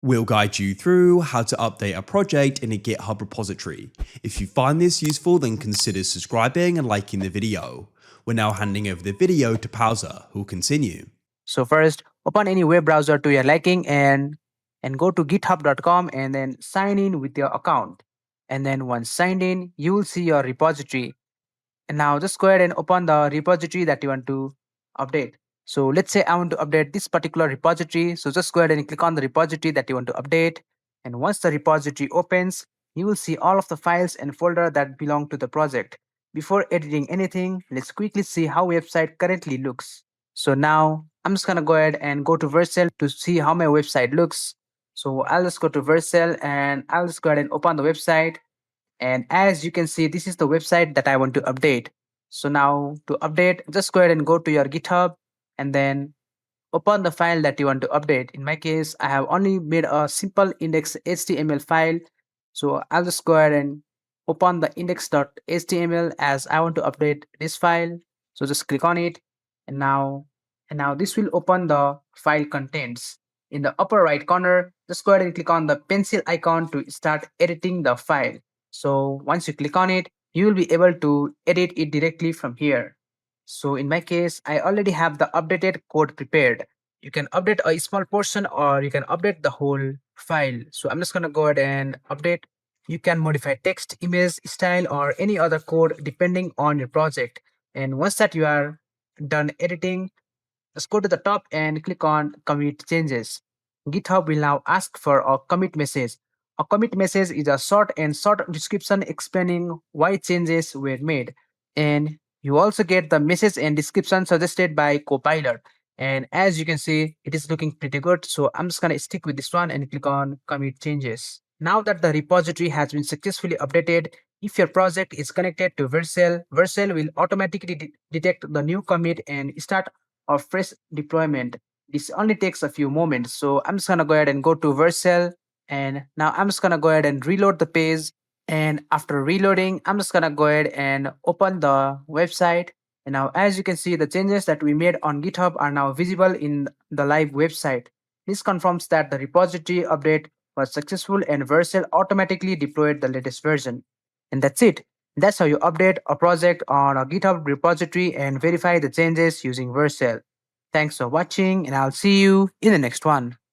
We'll guide you through how to update a project in a GitHub repository. If you find this useful, then consider subscribing and liking the video. We're now handing over the video to Pauser, who'll continue. So first, open any web browser to your liking and go to github.com and then sign in with your account. And then once signed in, you will see your repository. And now just go ahead and open the repository that you want to update. So let's say I want to update this particular repository. So just go ahead and click on the repository that you want to update. And once the repository opens, you will see all of the files and folder that belong to the project. Before editing anything, let's quickly see how website currently looks. So now I'm just gonna go ahead and go to Vercel to see how my website looks. So I'll just go to Vercel and I'll just go ahead and open the website. And as you can see, this is the website that I want to update. So now to update, just go ahead and go to your GitHub and then open the file that you want to update. In my case, I have only made a simple index.html file. So I'll just go ahead and open the index.html as I want to update this file. So just click on it and now this will open the file contents. In the upper right corner, just go ahead and click on the pencil icon to start editing the file. So once you click on it, you will be able to edit it directly from here. So in my case, I already have the updated code prepared. You can update a small portion or you can update the whole file. So I'm just going to go ahead and update. You can modify text, image, style, or any other code depending on your project. And once that you are done editing, just go to the top and click on commit changes. GitHub will now ask for a commit message. A commit message is a short description explaining why changes were made. And you also get the message and description suggested by Copilot. And as you can see, it is looking pretty good. So I'm just going to stick with this one and click on commit changes. Now that the repository has been successfully updated, if your project is connected to Vercel, Vercel will automatically detect the new commit and start a fresh deployment. This only takes a few moments. So I'm just going to go ahead and go to Vercel. And now I'm just going to go ahead and reload the page. And after reloading, I'm just going to go ahead and open the website. And now as you can see, the changes that we made on GitHub are now visible in the live website. This confirms that the repository update was successful and Vercel automatically deployed the latest version. And that's it. That's how you update a project on a GitHub repository and verify the changes using Vercel. Thanks for watching and I'll see you in the next one.